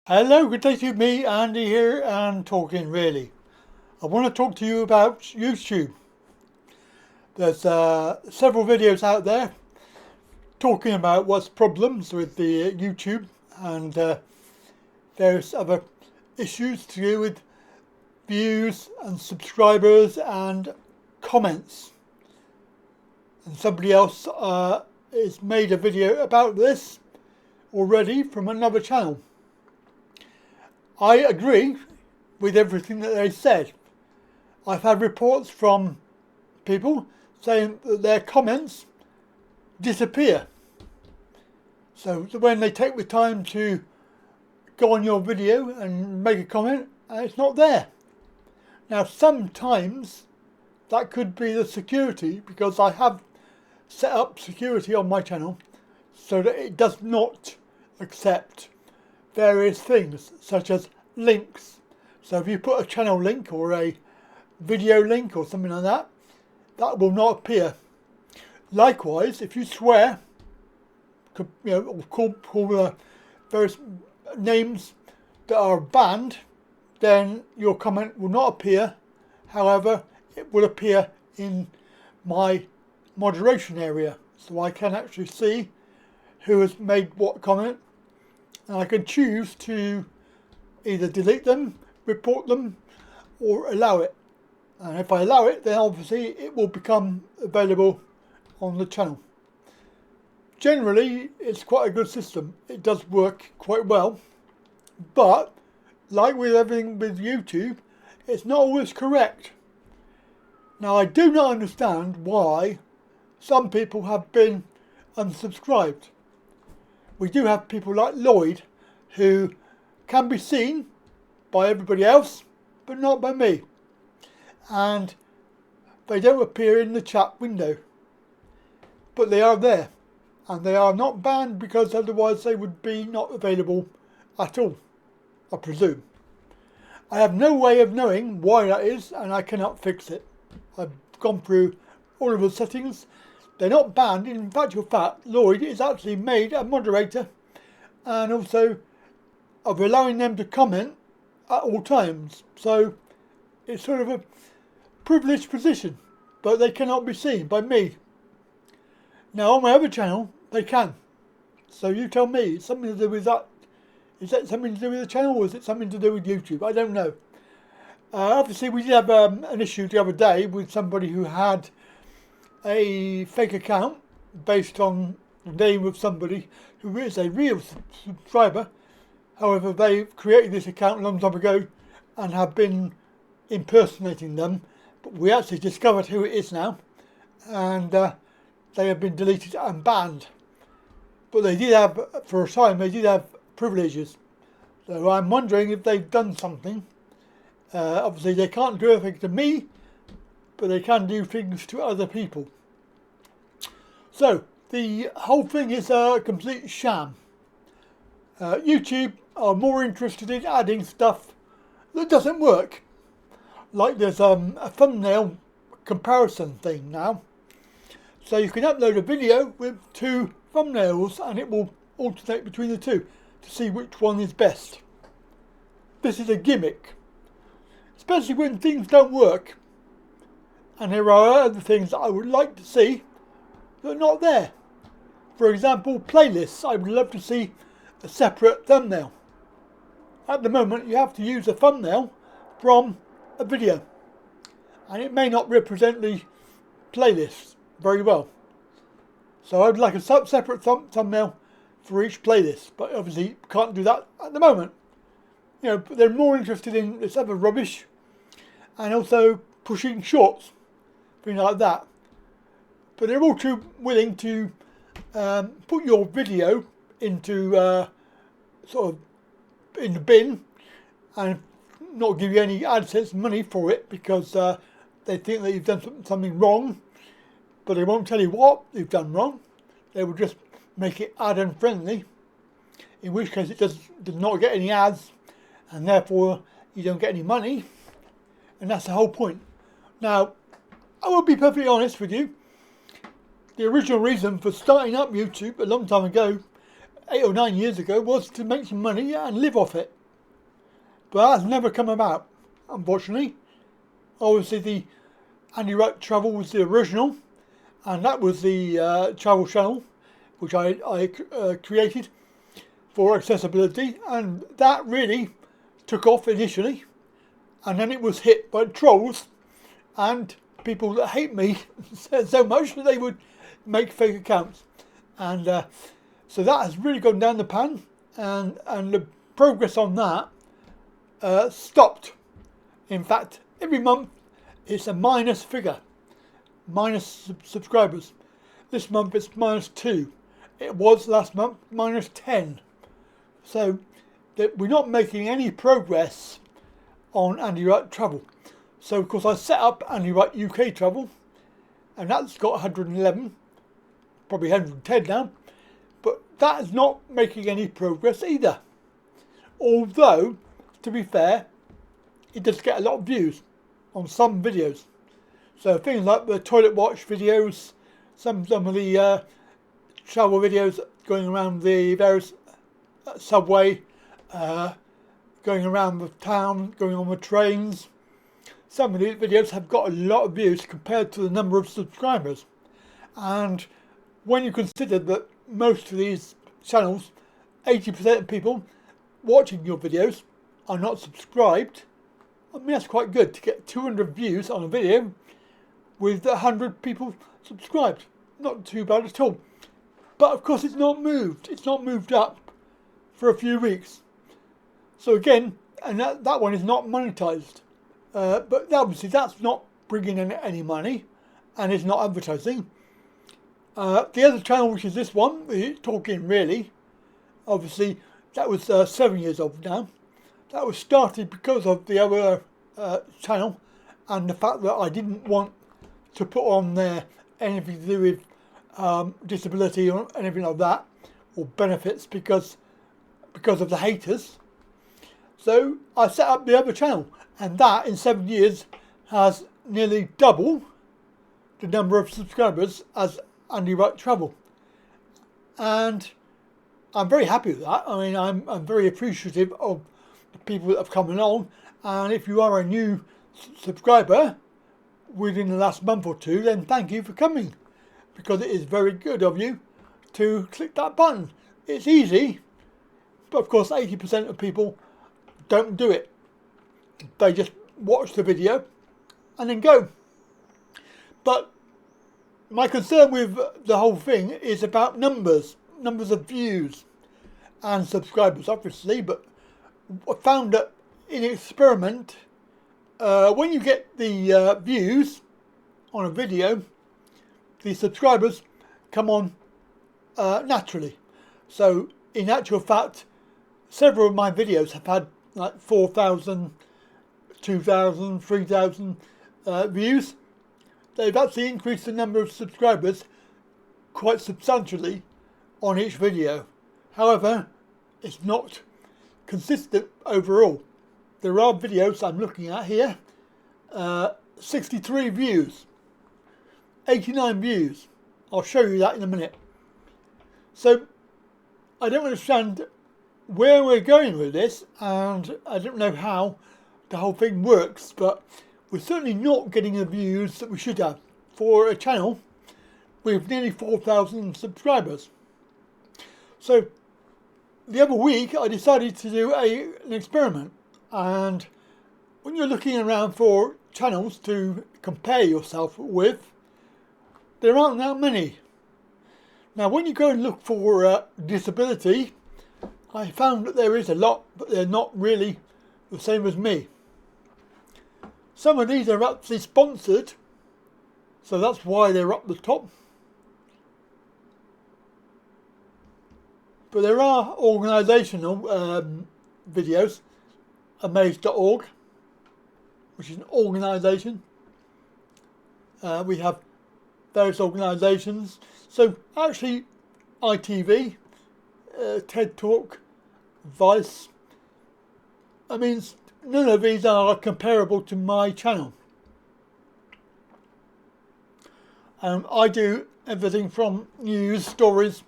Hello, good day to you, me, Andy here, and talking really. I want to talk to you about YouTube. There's several videos out there talking about what's problems with the YouTube, and there's other issues to do with views and subscribers and comments. And somebody else has made a video about this already from another channel. I agree with everything that they said. I've had reports from people saying that their comments disappear. So when they take the time to go on your video and make a comment, it's not there. Now sometimes that could be the security, because I have set up security on my channel so that it does not accept various things such as links. So if you put a channel link or a video link or something like that, that will not appear. Likewise, if you swear, or call various names that are banned, then your comment will not appear. However, it will appear in my moderation area, so I can actually see who has made what comment. And I can choose to either delete them, report them, or allow it. And if I allow it, then obviously it will become available on the channel. Generally, it's quite a good system. It does work quite well. But, like with everything with YouTube, it's not always correct. Now, I do not understand why some people have been unsubscribed. We do have people like Lloyd who can be seen by everybody else, but not by me. And they don't appear in the chat window, but they are there. And they are not banned, because otherwise they would be not available at all, I presume. I have no way of knowing why that is, and I cannot fix it. I've gone through all of the settings. They're not banned. In actual fact, Lloyd is actually made a moderator, and also of allowing them to comment at all times. So it's sort of a privileged position, but they cannot be seen by me. Now on my other channel, they can. So you tell me, it's something to do with that. Is that something to do with the channel, or is it something to do with YouTube? I don't know. Obviously we did have an issue the other day with somebody who had a fake account based on the name of somebody who is a real subscriber. However, they created this account a long time ago and have been impersonating them. But we actually discovered who it is now, and they have been deleted and banned. But they did have, for a time, they did have privileges. So I'm wondering if they've done something. Obviously they can't do anything to me, but they can do things to other people. So the whole thing is a complete sham. YouTube are more interested in adding stuff that doesn't work. Like there's a thumbnail comparison thing now. So you can upload a video with two thumbnails and it will alternate between the two to see which one is best. This is a gimmick, especially when things don't work. And there are other things that I would like to see that are not there. For example, playlists. I would love to see a separate thumbnail. At the moment you have to use a thumbnail from a video, and it may not represent the playlist very well. So I'd like a separate thumbnail for each playlist, but obviously can't do that at the moment. You know, they're more interested in this other rubbish, and also pushing shorts, things like that. But they're all too willing to put your video into sort of in the bin and not give you any AdSense money for it, because they think that you've done something wrong, but they won't tell you what you've done wrong. They will just make it ad unfriendly, in which case it does not get any ads, and therefore you don't get any money, and that's the whole point. Now, I will be perfectly honest with you. The original reason for starting up YouTube a long time ago, 8 or 9 years ago, was to make some money and live off it. but that's never come about, unfortunately. Obviously the Andy Wright Travel was the original, and that was the travel channel which I created for accessibility, and that really took off initially, and then it was hit by trolls and people that hate me so much that they would make fake accounts, and so that has really gone down the pan, and the progress on that stopped. In fact, every month it's a minus figure, minus subscribers. This month it's -2. It was last month -10. So that we're not making any progress on Andy Wright Travel. So of course I set up Andy Wright UK Travel, and that's got 111, probably 110 now, but that is not making any progress either. Although, to be fair, it does get a lot of views on some videos. So things like the toilet watch videos, some of the travel videos going around the various subway, going around the town, going on the trains. Some of these videos have got a lot of views compared to the number of subscribers. And when you consider that most of these channels, 80% of people watching your videos are not subscribed, I mean that's quite good to get 200 views on a video with 100 people subscribed. Not too bad at all. But of course it's not moved. It's not moved up for a few weeks. So again, and that one is not monetized. But obviously that's not bringing in any money, and it's not advertising. The other channel, which is this one, the Talkin really, obviously that was 7 years old now. That was started because of the other channel, and the fact that I didn't want to put on there anything to do with disability or anything like that, or benefits, because of the haters. So I set up the other channel, and that in 7 years has nearly double the number of subscribers as Andy Wright Travel, and I'm very happy with that. I mean, I'm very appreciative of the people that have come along, and if you are a new subscriber within the last month or two, then thank you for coming, because it is very good of you to click that button. It's easy, but of course 80% of people don't do it. They just watch the video and then go. But my concern with the whole thing is about numbers of views and subscribers, obviously. But I found that in experiment, when you get the views on a video, the subscribers come on naturally. So in actual fact, several of my videos have had like 4,000, 2,000, 3,000 views. They've actually increased the number of subscribers quite substantially on each video. However, it's not consistent overall. There are videos I'm looking at here, 63 views, 89 views. I'll show you that in a minute. So I don't understand where we're going with this, and I don't know how the whole thing works, but we're certainly not getting the views that we should have for a channel with nearly 4,000 subscribers. So the other week I decided to do an experiment, and when you're looking around for channels to compare yourself with, there aren't that many. Now when you go and look for disability, I found that there is a lot, but they're not really the same as me. Some of these are actually sponsored, so that's why they're up the top. But there are organisational videos, amaze.org, which is an organisation. We have various organisations. So actually ITV, TED Talk, Vice, I mean none of these are comparable to my channel. I do everything from news, stories,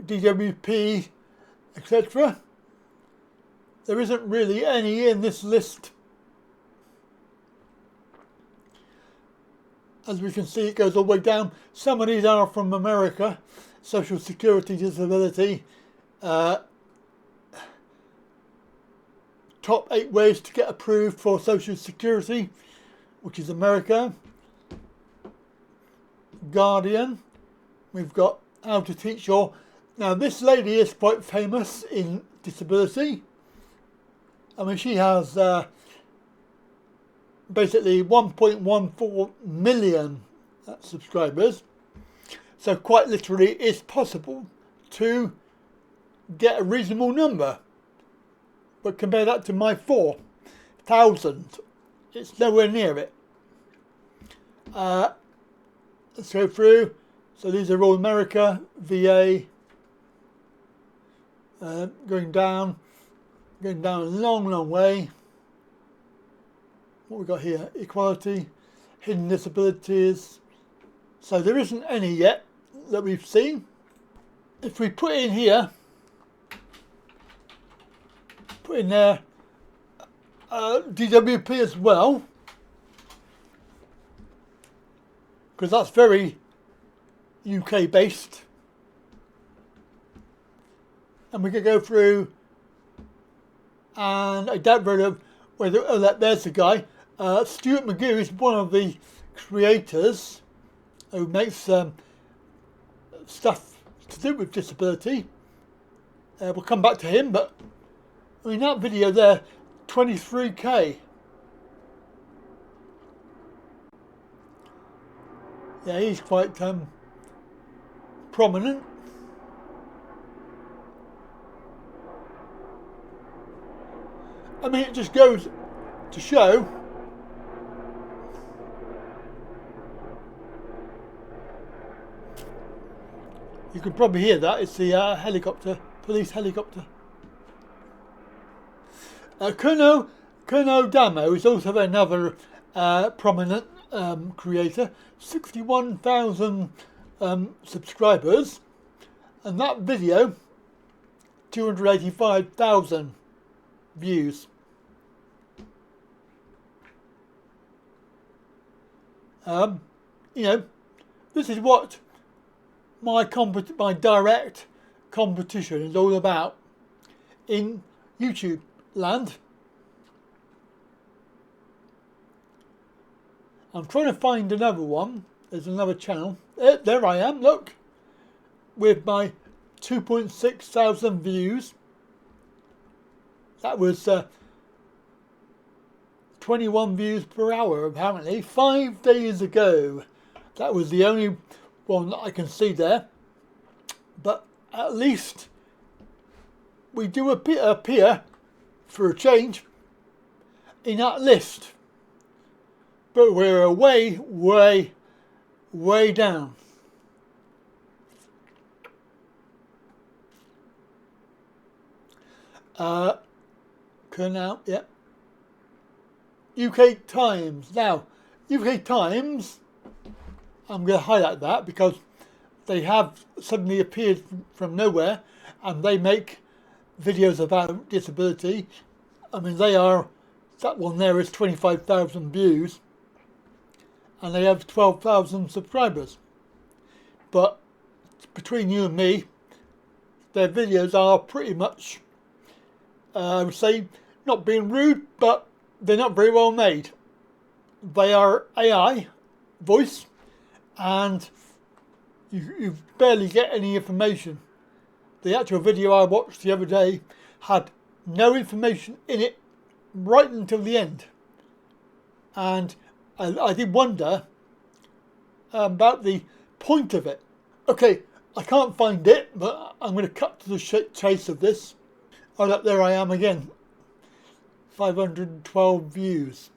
DWP, etc. there isn't really any in this list. As we can see, it goes all the way down. Some of these are from America. Social Security disability. Top 8 ways to get approved for Social Security, which is America. Guardian. We've got how to teach your... Now this lady is quite famous in disability. I mean, she has basically 1.14 million subscribers. So quite literally it's possible to get a reasonable number. But compare that to my 4,000. It's nowhere near it. Let's go through. So these are all America, VA, going down a long, long way. What we got here? Equality, hidden disabilities. So there isn't any yet that we've seen. If we put in here, put in there DWP as well, because that's very UK based, and we could go through, and I doubt whether, oh, there's the guy. Stuart McGoo is one of the creators who makes stuff to do with disability. We'll come back to him, but I mean that video there, 23k. Yeah, he's quite prominent. I mean, it just goes to show you can probably hear that. It's the helicopter, police helicopter. Kuno Damo is also another prominent creator. 61,000 subscribers, and that video 285,000 views. You know, this is what my direct competition is all about in YouTube land. I'm trying to find another one. There's another channel. There I am, look, with my 2.6 thousand views. That was 21 views per hour, apparently, 5 days ago. That was the only one that I can see there. But at least we do appear for a change in that list. But we're way, way, way down. Now, yeah. UK Times. Now, UK Times, I'm going to highlight that because they have suddenly appeared from nowhere, and they make videos about disability. I mean, that one there is 25,000 views, and they have 12,000 subscribers. But between you and me, their videos are pretty much, I would say, not being rude, but they're not very well made. They are AI voice, and you barely get any information. The actual video I watched the other day had no information in it right until the end, and I did wonder about the point of it. Okay, I can't find it, but I'm going to cut to the chase of this. Oh look, there I am again. 512 views.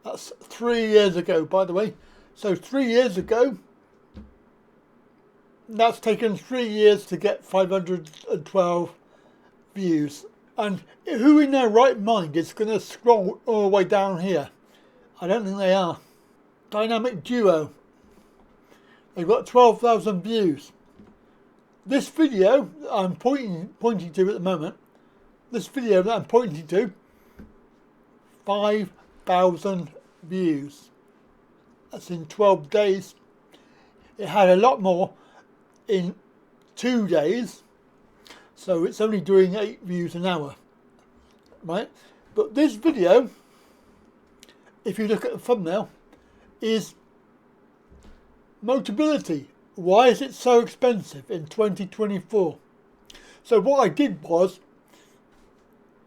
That's 3 years ago, by the way. So 3 years ago, that's taken 3 years to get 512 views. And who in their right mind is going to scroll all the way down here? I don't think they are. Dynamic Duo. They've got 12,000 views. this video that I'm pointing to at the moment, this video that I'm pointing to, 5,000 views. That's in 12 days. It had a lot more in 2 days, so it's only doing 8 views an hour, right? But this video, if you look at the thumbnail, is Motability. Why is it so expensive in 2024? So what I did was,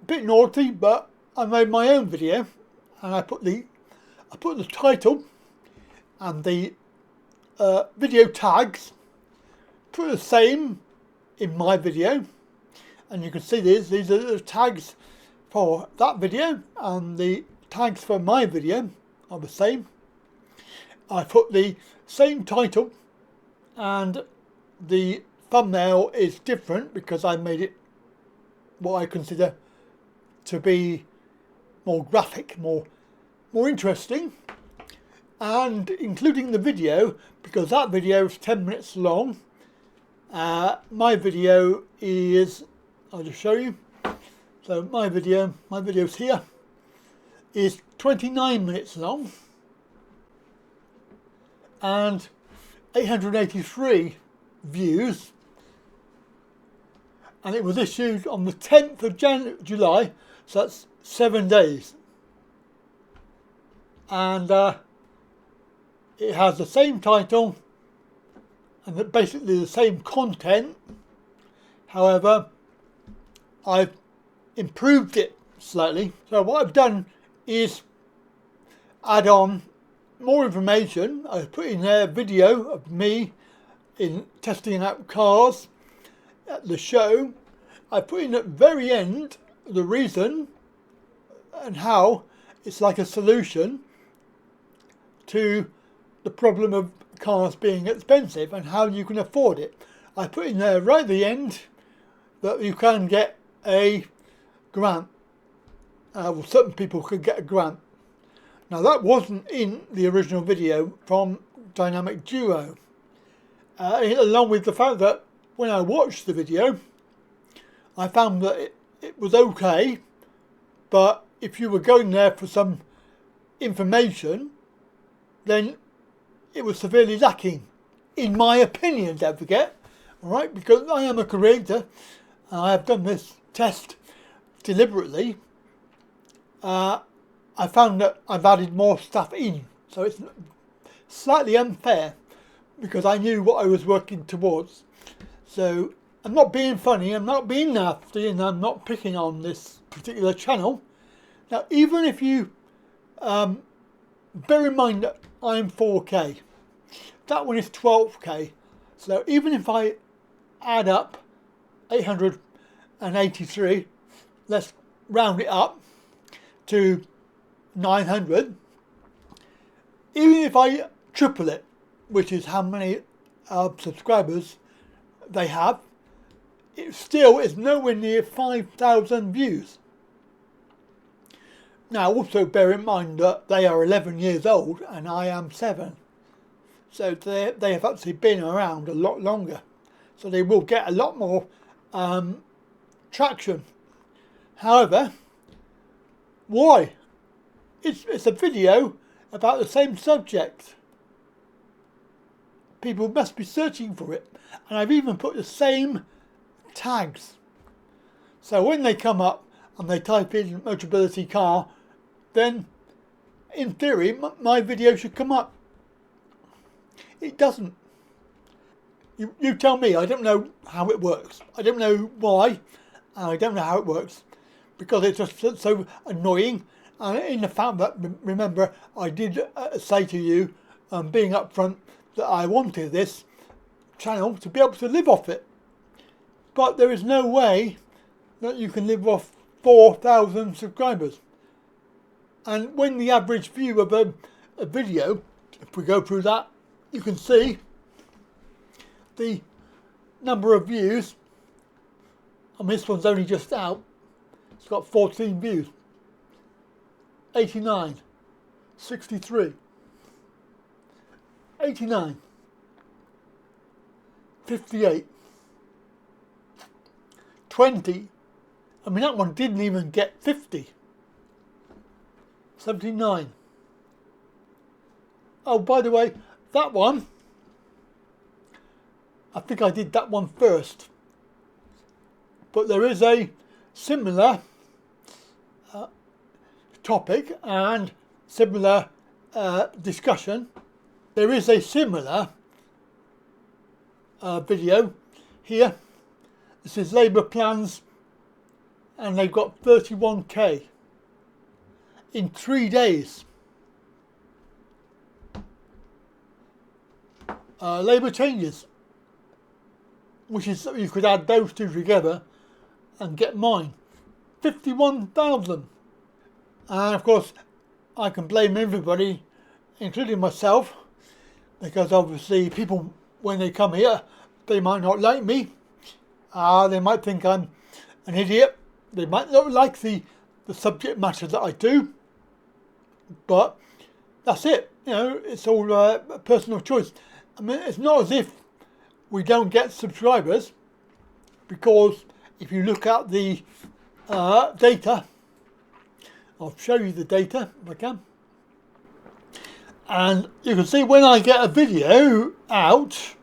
a bit naughty, but I made my own video, and I put the title and the video tags, put the same in my video, and you can see these are the tags for that video, and the tags for my video are the same. I put the same title, and the thumbnail is different because I made it what I consider to be more graphic, more interesting, and including the video, because that video is 10 minutes long. My video is, I'll just show you. So my video's here, is 29 minutes long and 883 views, and it was issued on the 10th of July, so that's 7 days, and it has the same title and basically the same content. However, I've improved it slightly. So what I've done is add on more information. I put in there a video of me in testing out cars at the show. I put in at the very end the reason and how it's like a solution to the problem of cars being expensive and how you can afford it. I put in there right at the end that you can get a grant. Well, certain people could get a grant. Now that wasn't in the original video from Dynamic Duo, along with the fact that when I watched the video I found that it was okay, but if you were going there for some information, then it was severely lacking, in my opinion, don't forget, alright, because I am a creator and I have done this test deliberately. I found that I've added more stuff in, so it's slightly unfair because I knew what I was working towards. So I'm not being funny, I'm not being nasty, and I'm not picking on this particular channel. Now, even if you bear in mind that I'm 4K, that one is 12K. So even if I add up 883, let's round it up to 900, even if I triple it, which is how many subscribers they have, it still is nowhere near 5,000 views. Now also bear in mind that they are 11 years old and I am 7, so they have actually been around a lot longer, so they will get a lot more traction. However, why? It's a video about the same subject. People must be searching for it, and I've even put the same tags. So when they come up and they type in Motability car, then in theory my video should come up. It doesn't. You tell me. I don't know how it works. I don't know why, and I don't know how it works, because it's just so annoying. And in the fact that, remember, I did say to you, being upfront, that I wanted this channel to be able to live off it. But there is no way that you can live off 4,000 subscribers. And when the average view of a video, if we go through that, you can see the number of views. And this one's only just out. It's got 14 views. 89, 63, 89, 58, 20. I mean, that one didn't even get 50. 79. Oh, by the way, that one, I think I did that one first. But there is a similar topic and similar discussion. There is a similar video here. This is Labour plans, and they've got 31k in 3 days. Labour changes, which is, you could add those two together and get mine, 51,000. And of course I can blame everybody, including myself, because obviously people, when they come here, they might not like me. They might think I'm an idiot. They might not like the subject matter that I do. But that's it. You know, it's all a personal choice. I mean, it's not as if we don't get subscribers, because if you look at the data, I'll show you the data if I can. And you can see when I get a video out,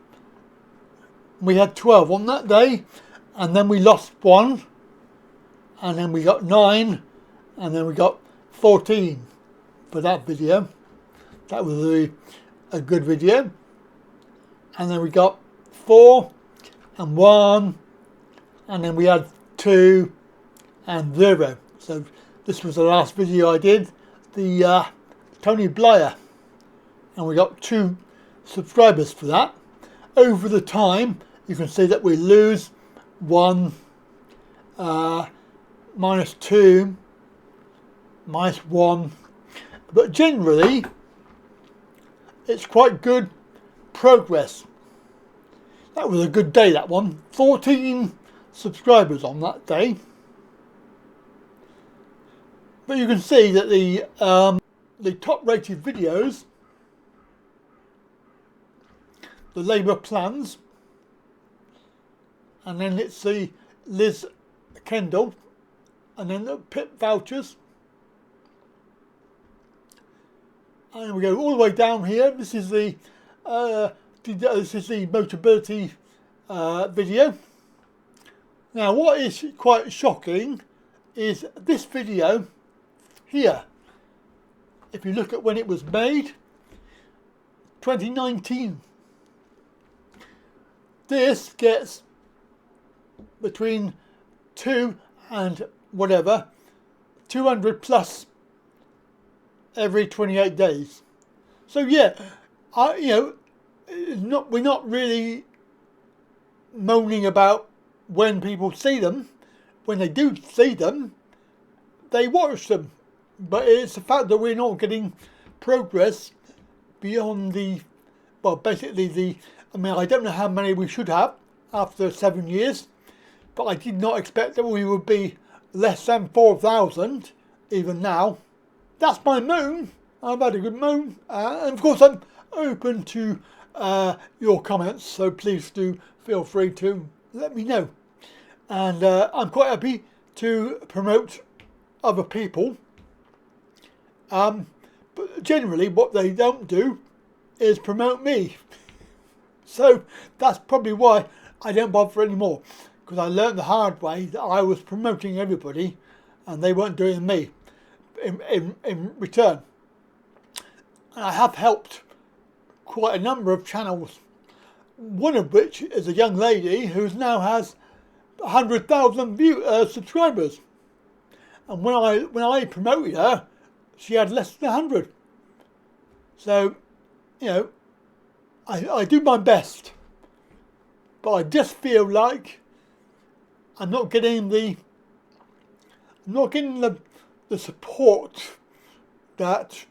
we had 12 on that day, and then we lost 1, and then we got 9, and then we got 14 for that video. That was a good video. And then we got 4 and 1, and then we had 2 and 0. So this was the last video I did, the Tony Blair, and we got 2 subscribers for that. Over the time, you can see that we lose 1, minus 2, minus 1, but generally it's quite good progress. That was a good day, that one. 14 subscribers on that day. But you can see that the top rated videos, the Labour plans, and then it's the Liz Kendall, and then the PIP vouchers, and we go all the way down here. This is the Motability video. Now, what is quite shocking is this video here. If you look at when it was made, 2019. This gets between 2 and whatever, 200 plus every 28 days. So yeah, we're not really moaning about when people see them. When they do see them, they watch them. But it's the fact that we're not getting progress beyond basically I don't know how many we should have after 7 years, but I did not expect that we would be less than 4,000 even now. That's my moan. I've had a good moan, and of course I'm open to your comments, so please do feel free to let me know. And I'm quite happy to promote other people, but generally what they don't do is promote me. So that's probably why I don't bother anymore, because I learned the hard way that I was promoting everybody and they weren't doing me in return. And I have helped quite a number of channels, one of which is a young lady who now has 100,000 subscribers, and when I promoted her, she had less than 100. So, you know, I do my best, but I just feel like I'm not getting the support that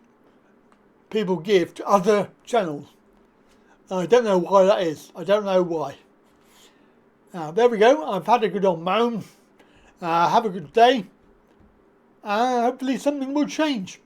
people give to other channels. And I don't know why that is. I don't know why. Now, there we go. I've had a good old moan. Have a good day. Hopefully something will change.